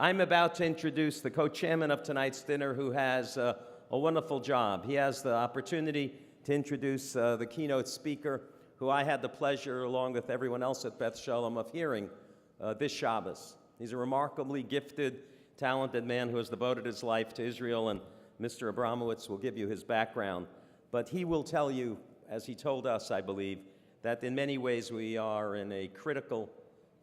I'm about to introduce the co-chairman of tonight's dinner who has a wonderful job. He has the opportunity to introduce the keynote speaker who I had the pleasure, along with everyone else at Beth Shalom, of hearing this Shabbos. He's a remarkably gifted, talented man who has devoted his life to Israel, and Mr. Abramowitz will give you his background. But he will tell you, as he told us, I believe, that in many ways we are in a critical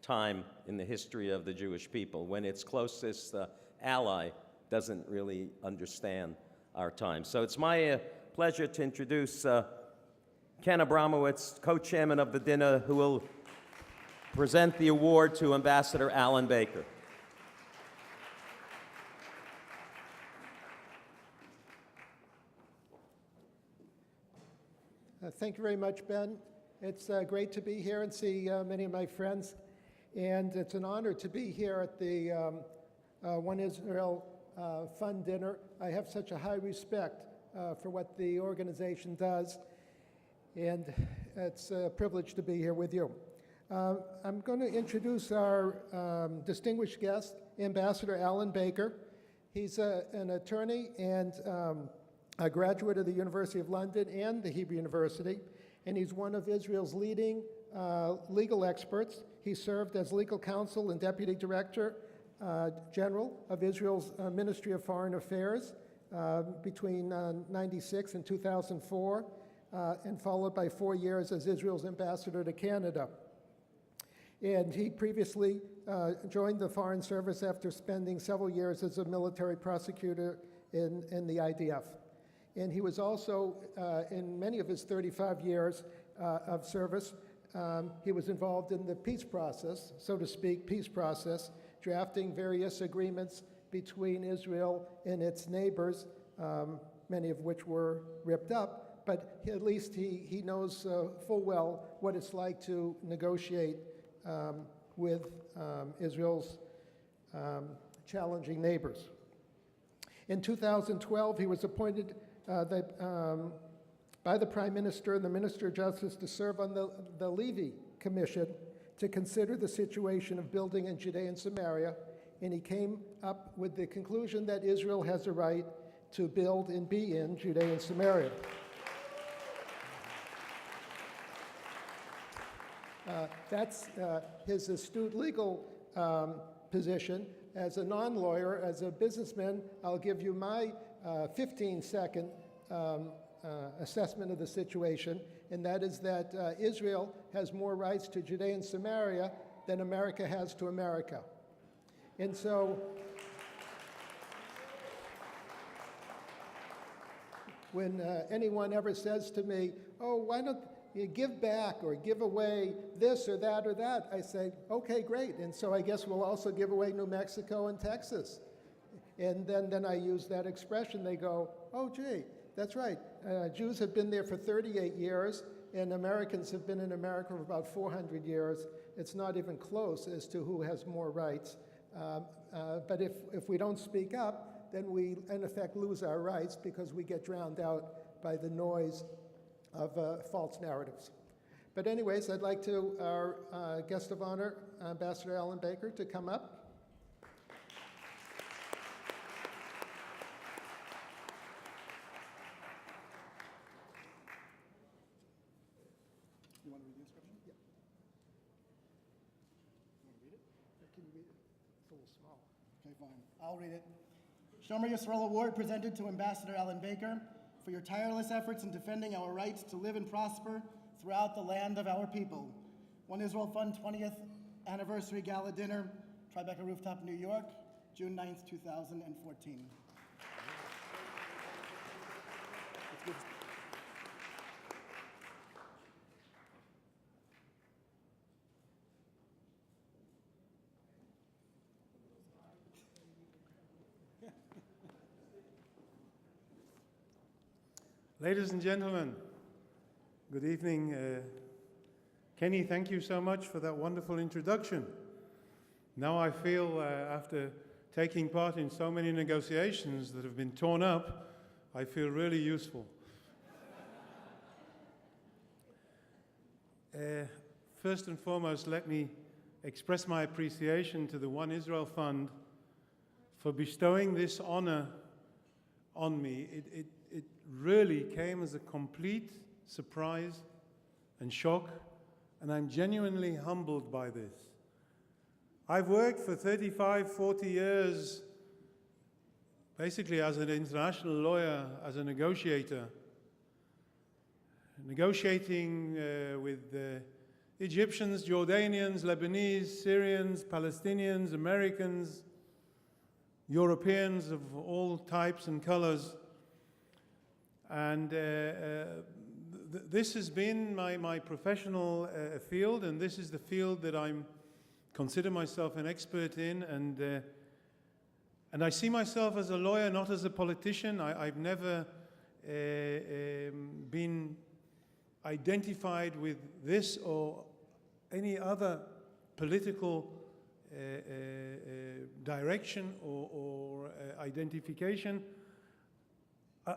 time in the history of the Jewish people, when its closest ally doesn't really understand our time. So it's my pleasure to introduce Ken Abramowitz, co-chairman of the dinner, who will present the award to Ambassador Alan Baker. Thank you very much, Ben. It's great to be here and see many of my friends. And it's an honor to be here at the One Israel Fund Dinner. I have such a high respect for what the organization does, and it's a privilege to be here with you. I'm going to introduce our distinguished guest, Ambassador Alan Baker. He's an attorney and a graduate of the University of London and the Hebrew University, and he's one of Israel's leading legal experts. He served as legal counsel and deputy director general of Israel's Ministry of Foreign Affairs between 96 and 2004, and followed by 4 years as Israel's ambassador to Canada. And he previously joined the Foreign Service after spending several years as a military prosecutor in the IDF. And he was also, in many of his 35 years of service, he was involved in the peace process, so to speak, peace process, drafting various agreements between Israel and its neighbors, many of which were ripped up, but at least he knows full well what it's like to negotiate with Israel's challenging neighbors. In 2012, he was appointed by the Prime Minister and the Minister of Justice to serve on the Levy Commission to consider the situation of building in Judea and Samaria, and he came up with the conclusion that Israel has a right to build and be in Judea and Samaria. That's his astute legal position. As a non-lawyer, as a businessman, I'll give you my 15-second assessment of the situation, and that is that Israel has more rights to Judea and Samaria than America has to America. And so when anyone ever says to me, oh, why don't you give back or give away this or that, I say, okay, great. And so I guess we'll also give away New Mexico and Texas. And then I use that expression. They go, oh, gee, that's right. Jews have been there for 38 years, and Americans have been in America for about 400 years. It's not even close as to who has more rights. But if we don't speak up, then we, in effect, lose our rights because we get drowned out by the noise of false narratives. But anyways, I'd like to our guest of honor, Ambassador Alan Baker, to come up. You want to read the inscription? Yeah. You want to read it? Can you read it? It's a little small. Okay, fine. I'll read it. Shomer Yisrael Award presented to Ambassador Alan Baker for your tireless efforts in defending our rights to live and prosper throughout the land of our people. One Israel Fund 20th Anniversary Gala Dinner, Tribeca Rooftop, New York, June 9th, 2014. Ladies and gentlemen, good evening. Kenny, thank you so much for that wonderful introduction. Now I feel, after taking part in so many negotiations that have been torn up, I feel really useful. First and foremost, let me express my appreciation to the One Israel Fund for bestowing this honor on me. It really came as a complete surprise and shock, and I'm genuinely humbled by this. I've worked for 35, 40 years, basically as an international lawyer, as a negotiator, negotiating with Egyptians, Jordanians, Lebanese, Syrians, Palestinians, Americans, Europeans of all types and colors. And this has been my professional field, and this is the field that I consider myself an expert in. And I see myself as a lawyer, not as a politician. I've never been identified with this or any other political direction or identification.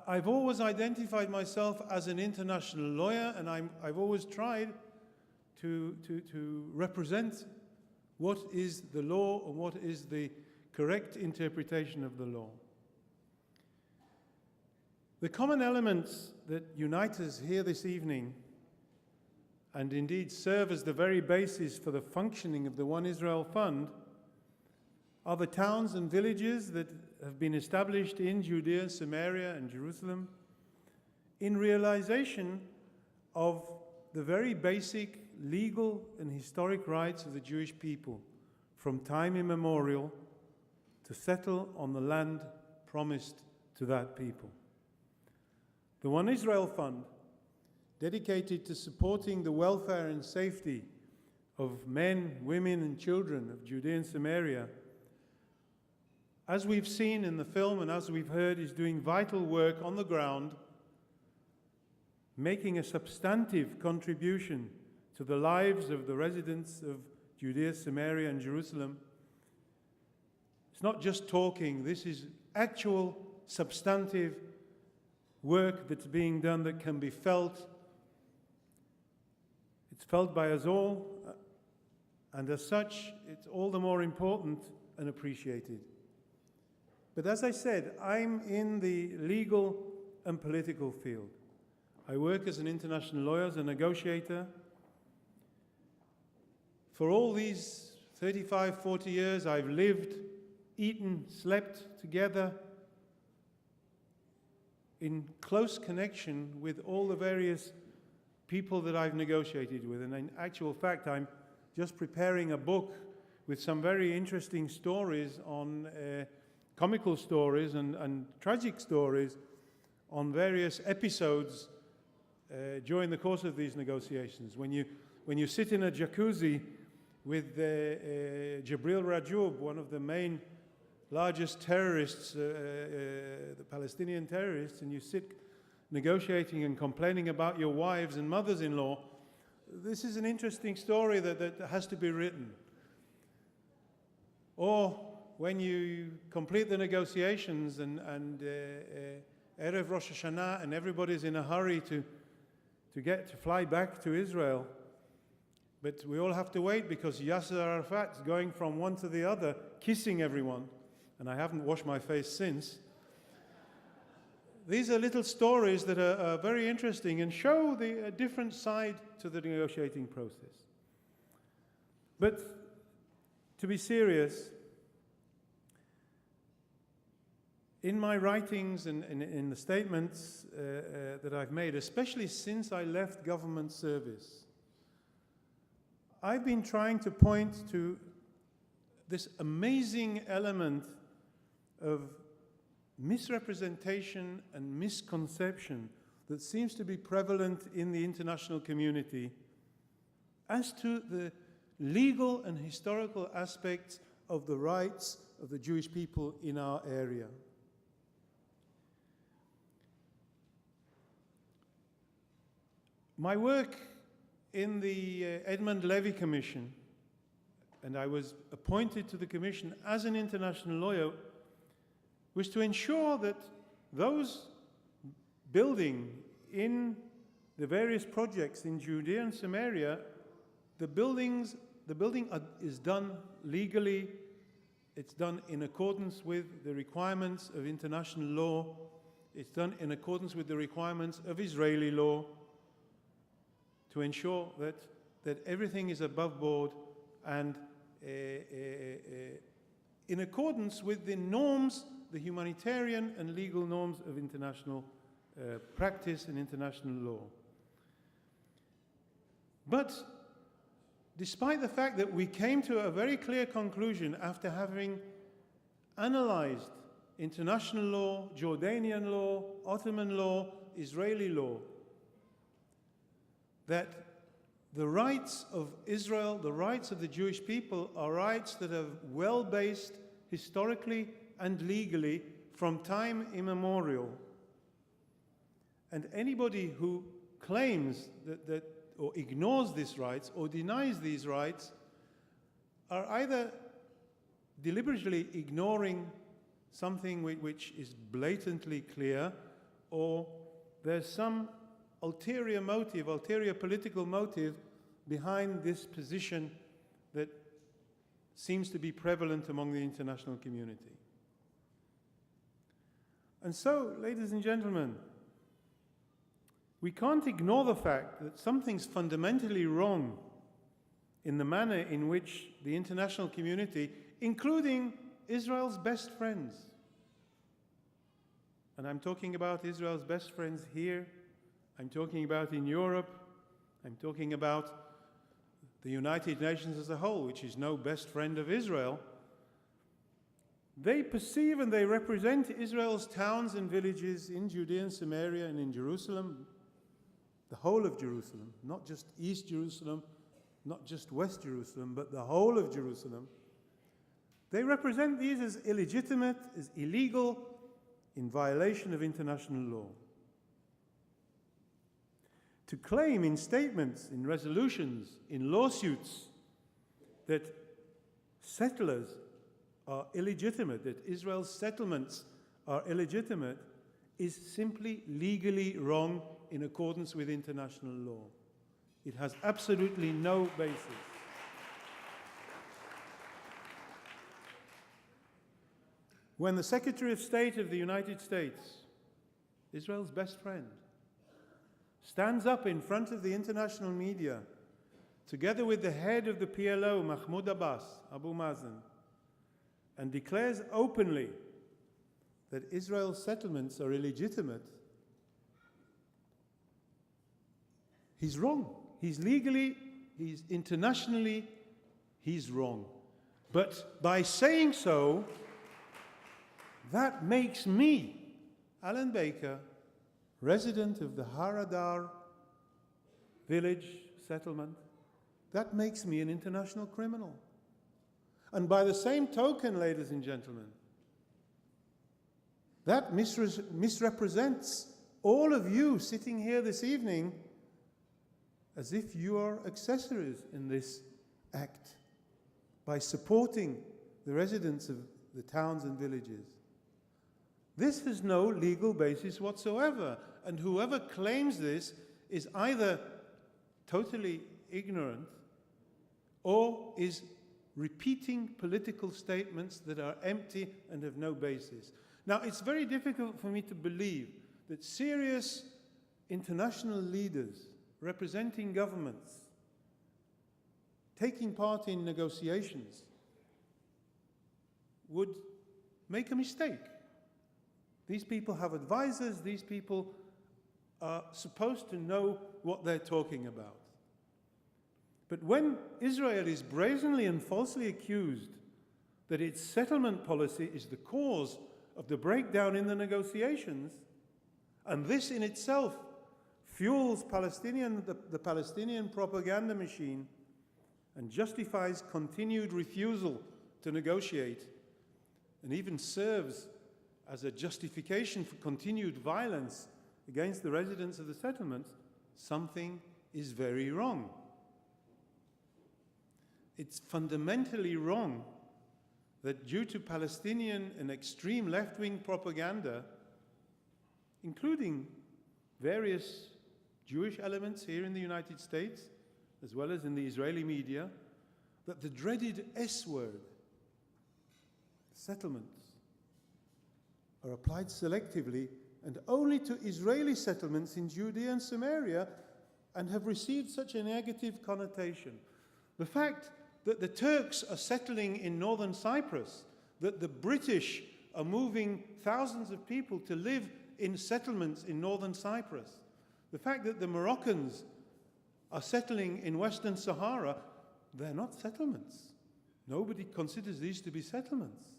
I've always identified myself as an international lawyer, and I've always tried to represent what is the law and what is the correct interpretation of the law. The common elements that unite us here this evening, and indeed serve as the very basis for the functioning of the One Israel Fund, are the towns and villages that have been established in Judea, Samaria, and Jerusalem in realization of the very basic legal and historic rights of the Jewish people from time immemorial to settle on the land promised to that people. The One Israel Fund, dedicated to supporting the welfare and safety of men, women, and children of Judea and Samaria, as we've seen in the film and as we've heard, is doing vital work on the ground, making a substantive contribution to the lives of the residents of Judea, Samaria, and Jerusalem. It's not just talking, this is actual, substantive work that's being done that can be felt. It's felt by us all, and as such, it's all the more important and appreciated. But as I said, I'm in the legal and political field. I work as an international lawyer, as a negotiator. For all these 35, 40 years, I've lived, eaten, slept together in close connection with all the various people that I've negotiated with. And in actual fact, I'm just preparing a book with some very interesting stories on comical stories and tragic stories on various episodes during the course of these negotiations. When you sit in a jacuzzi with Jibril Rajoub, one of the main largest terrorists, the Palestinian terrorists, and you sit negotiating and complaining about your wives and mothers-in-law, this is an interesting story that has to be written. Or when you complete the negotiations and Erev Rosh Hashanah and everybody's in a hurry to fly back to Israel, but we all have to wait because Yasser Arafat's going from one to the other, kissing everyone, and I haven't washed my face since. These are little stories that are very interesting and show a different side to the negotiating process. But to be serious, in my writings and in the statements that I've made, especially since I left government service, I've been trying to point to this amazing element of misrepresentation and misconception that seems to be prevalent in the international community as to the legal and historical aspects of the rights of the Jewish people in our area. My work in the Edmund Levy Commission, and I was appointed to the commission as an international lawyer, was to ensure that those building in the various projects in Judea and Samaria, the building is done legally It's done in accordance with the requirements of international law. It's done in accordance with the requirements of Israeli law to ensure that everything is above board and in accordance with the norms, the humanitarian and legal norms of international practice and international law. But despite the fact that we came to a very clear conclusion after having analyzed international law, Jordanian law, Ottoman law, Israeli law, that the rights of Israel, the rights of the Jewish people, are rights that are well based historically and legally from time immemorial. And anybody who claims that or ignores these rights or denies these rights are either deliberately ignoring something which is blatantly clear, or there's some ulterior motive, ulterior political motive behind this position that seems to be prevalent among the international community. And so, ladies and gentlemen, we can't ignore the fact that something's fundamentally wrong in the manner in which the international community, including Israel's best friends, and I'm talking about Israel's best friends here, I'm talking about in Europe, I'm talking about the United Nations as a whole, which is no best friend of Israel, they perceive and they represent Israel's towns and villages in Judea and Samaria and in Jerusalem, the whole of Jerusalem, not just East Jerusalem, not just West Jerusalem, but the whole of Jerusalem. They represent these as illegitimate, as illegal, in violation of international law. To claim in statements, in resolutions, in lawsuits, that settlers are illegitimate, that Israel's settlements are illegitimate, is simply legally wrong in accordance with international law. It has absolutely no basis. When the Secretary of State of the United States, Israel's best friend, stands up in front of the international media, together with the head of the PLO, Mahmoud Abbas, Abu Mazen, and declares openly that Israel's settlements are illegitimate, he's wrong. He's legally, he's internationally, he's wrong. But by saying so, that makes me, Alan Baker, resident of the Har Adar village settlement, that makes me an international criminal. And by the same token, ladies and gentlemen, that misrepresents all of you sitting here this evening as if you are accessories in this act by supporting the residents of the towns and villages. This has no legal basis whatsoever, and whoever claims this is either totally ignorant or is repeating political statements that are empty and have no basis. Now, it's very difficult for me to believe that serious international leaders representing governments, taking part in negotiations, would make a mistake. These people have advisors, these people are supposed to know what they're talking about. But when Israel is brazenly and falsely accused that its settlement policy is the cause of the breakdown in the negotiations, and this in itself fuels the Palestinian propaganda machine and justifies continued refusal to negotiate, and even serves as a justification for continued violence against the residents of the settlements, something is very wrong. It's fundamentally wrong that due to Palestinian and extreme left-wing propaganda, including various Jewish elements here in the United States, as well as in the Israeli media, that the dreaded S word, settlements are applied selectively and only to Israeli settlements in Judea and Samaria, and have received such a negative connotation. The fact that the Turks are settling in northern Cyprus, that the British are moving thousands of people to live in settlements in northern Cyprus, the fact that the Moroccans are settling in Western Sahara, they're not settlements. Nobody considers these to be settlements.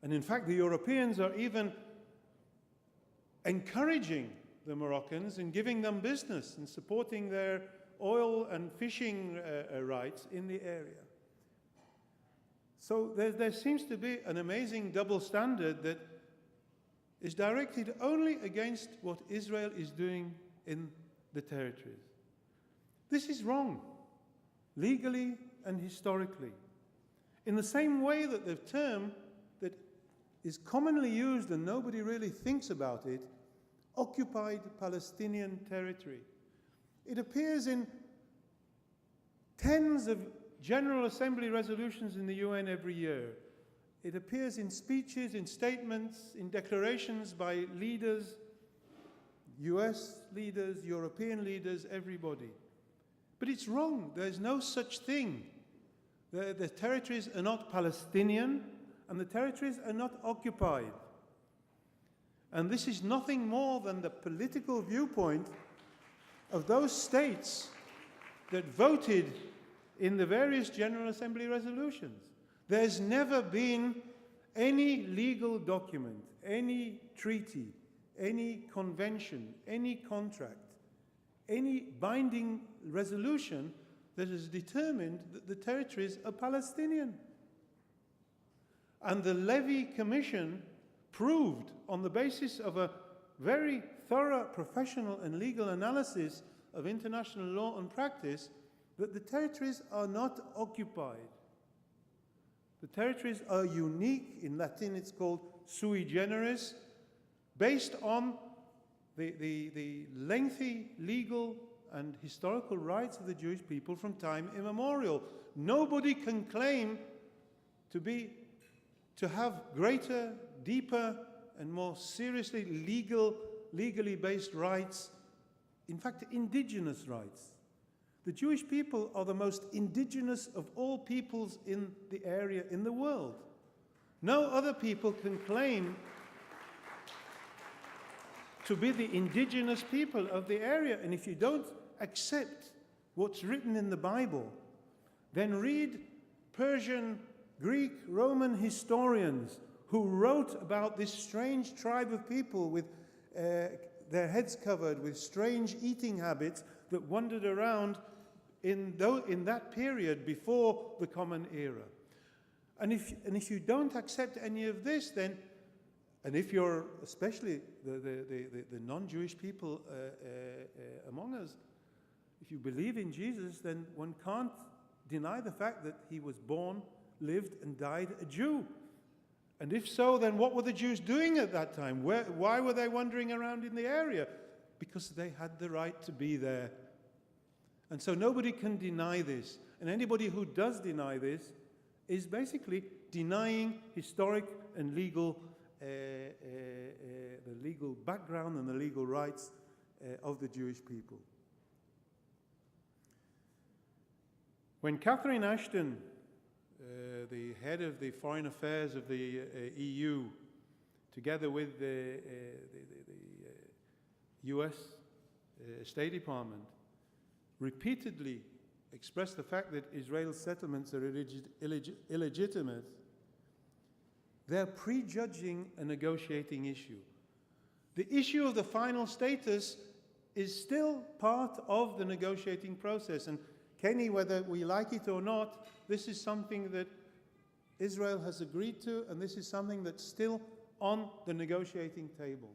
And in fact, the Europeans are even encouraging the Moroccans and giving them business and supporting their oil and fishing rights in the area. So there seems to be an amazing double standard that is directed only against what Israel is doing in the territories. This is wrong, legally and historically. In the same way that the term that is commonly used and nobody really thinks about it, occupied Palestinian territory. It appears in tens of General Assembly resolutions in the UN every year. It appears in speeches, in statements, in declarations by leaders, US leaders, European leaders, everybody. But it's wrong. There's no such thing. The territories are not Palestinian, and the territories are not occupied. And this is nothing more than the political viewpoint of those states that voted in the various General Assembly resolutions. There's never been any legal document, any treaty, any convention, any contract, any binding resolution that has determined that the territories are Palestinian. And the Levy Commission proved, on the basis of a very thorough professional and legal analysis of international law and practice, that the territories are not occupied. The territories are unique. In Latin it's called sui generis, based on the lengthy legal and historical rights of the Jewish people from time immemorial. Nobody can claim to have greater, deeper, and more seriously legally based rights, in fact, indigenous rights. The Jewish people are the most indigenous of all peoples in the area, in the world. No other people can claim to be the indigenous people of the area. And if you don't accept what's written in the Bible, then read Persian, Greek, Roman historians who wrote about this strange tribe of people with their heads covered, with strange eating habits that wandered around in that period before the Common Era. And if you don't accept any of this, then, and if you're especially the non-Jewish people among us, if you believe in Jesus, then one can't deny the fact that he was born, lived, and died a Jew. And if so, then what were the Jews doing at that time? Why were they wandering around in the area? Because they had the right to be there. And so nobody can deny this. And anybody who does deny this is basically denying historic and legal, the legal background and the legal rights of the Jewish people. When Catherine Ashton, the head of the foreign affairs of the EU, together with the US State Department, repeatedly expressed the fact that Israel's settlements are illegitimate, they're prejudging a negotiating issue. The issue of the final status is still part of the negotiating process. And Kenny, whether we like it or not, this is something that Israel has agreed to, and this is something that's still on the negotiating table.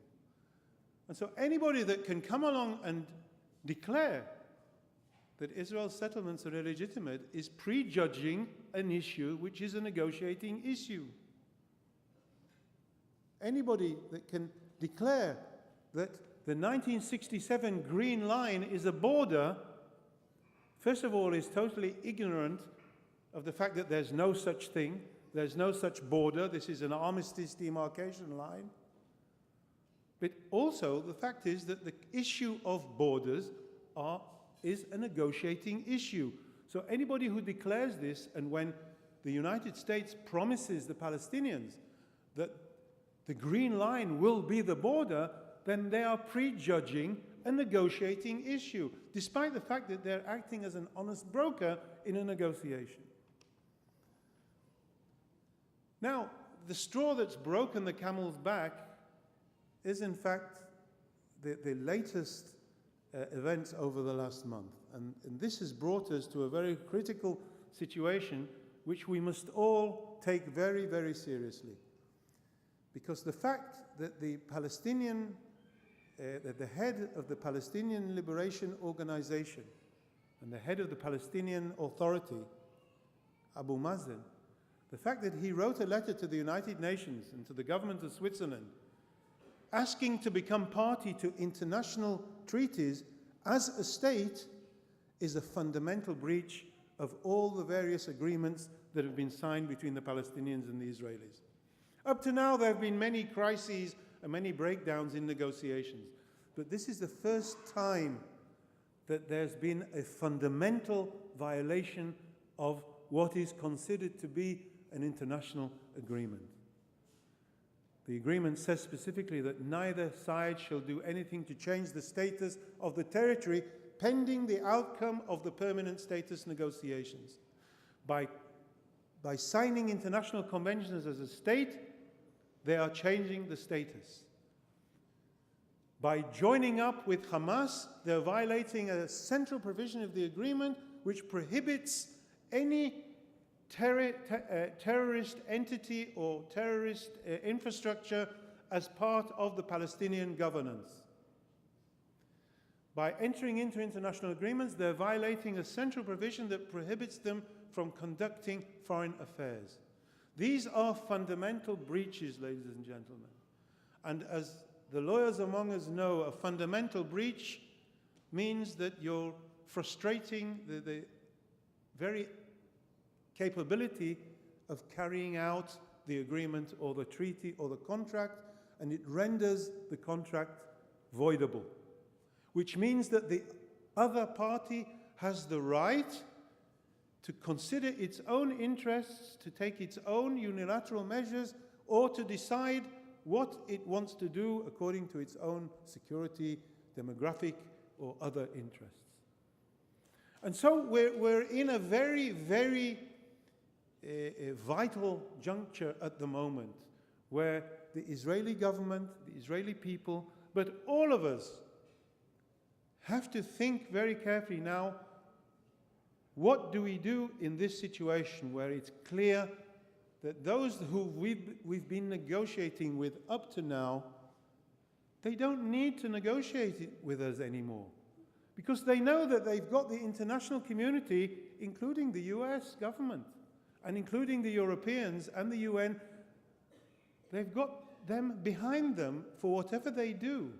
And so anybody that can come along and declare that Israel's settlements are illegitimate is prejudging an issue which is a negotiating issue. Anybody that can declare that the 1967 Green Line is a border, first of all, is totally ignorant of the fact that there's no such thing. there's no such border. This is an armistice demarcation line. But also, the fact is that the issue of borders is a negotiating issue. So anybody who declares this, and when the United States promises the Palestinians that the green line will be the border, then they are prejudging a negotiating issue, despite the fact that they're acting as an honest broker in a negotiation. Now, the straw that's broken the camel's back is, in fact, the latest events over the last month. And this has brought us to a very critical situation which we must all take very, very seriously. Because the fact that the Palestinian, that the head of the Palestinian Liberation Organization and the head of the Palestinian Authority, Abu Mazen, the fact that he wrote a letter to the United Nations and to the government of Switzerland asking to become party to international treaties as a state is a fundamental breach of all the various agreements that have been signed between the Palestinians and the Israelis. Up to now, there have been many crises and many breakdowns in negotiations. But this is the first time that there's been a fundamental violation of what is considered to be an international agreement. The agreement says specifically that neither side shall do anything to change the status of the territory pending the outcome of the permanent status negotiations. By signing international conventions as a state, they are changing the status. By joining up with Hamas, they're violating a central provision of the agreement which prohibits any terrorist entity or terrorist infrastructure as part of the Palestinian governance. By entering into international agreements, they're violating a central provision that prohibits them from conducting foreign affairs. These are fundamental breaches, ladies and gentlemen. And as the lawyers among us know, a fundamental breach means that you're frustrating the very capability of carrying out the agreement or the treaty or the contract, and it renders the contract voidable, which means that the other party has the right to consider its own interests, to take its own unilateral measures, or to decide what it wants to do according to its own security, demographic, or other interests. And so we're in a very, very vital juncture at the moment where the Israeli government, the Israeli people, but all of us have to think very carefully now, what do we do in this situation where it's clear that those who we've been negotiating with up to now, they don't need to negotiate it with us anymore, because they know that they've got the international community, including the US government, and including the Europeans and the UN, they've got them behind them for whatever they do.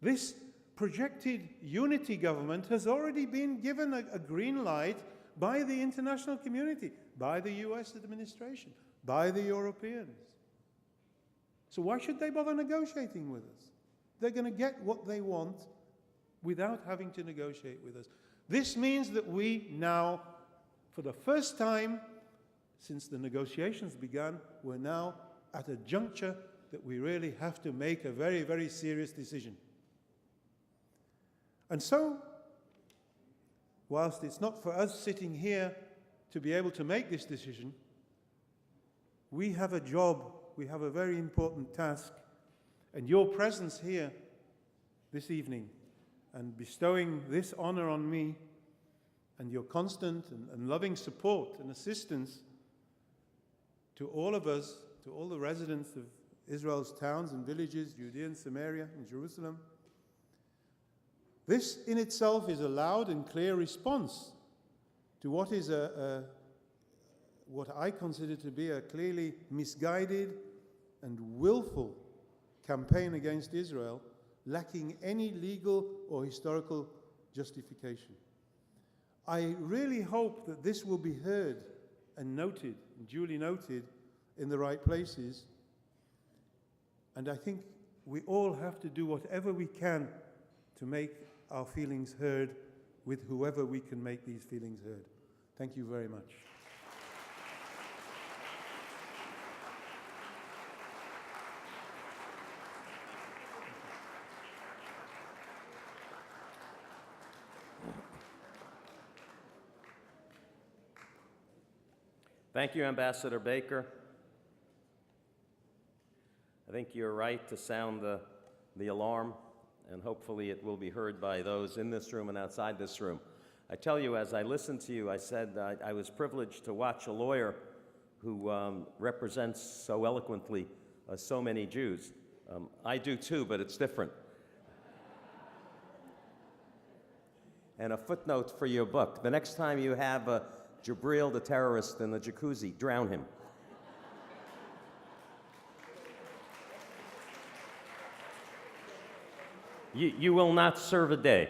This projected unity government has already been given a green light by the international community, by the US administration, by the Europeans. So why should they bother negotiating with us? They're going to get what they want without having to negotiate with us. This means that we now, for the first time since the negotiations began, we're now at a juncture that we really have to make a very, very serious decision. And so, whilst it's not for us sitting here to be able to make this decision, we have a job, we have a very important task, and your presence here this evening and bestowing this honor on me and your constant and loving support and assistance to all of us, to all the residents of Israel's towns and villages, Judea and Samaria and Jerusalem. This in itself is a loud and clear response to what is what I consider to be a clearly misguided and willful campaign against Israel, lacking any legal or historical justification. I really hope that this will be heard and noted, and duly noted, in the right places. And I think we all have to do whatever we can to make our feelings heard with whoever we can make these feelings heard. Thank you very much. Thank you, Ambassador Baker. I think you're right to sound the alarm, and hopefully it will be heard by those in this room and outside this room. I tell you, as I listened to you, I said I was privileged to watch a lawyer who represents so eloquently so many Jews. I do too, but it's different. And a footnote for your book: the next time you have Jabril the terrorist in the jacuzzi, drown him. You will not serve a day.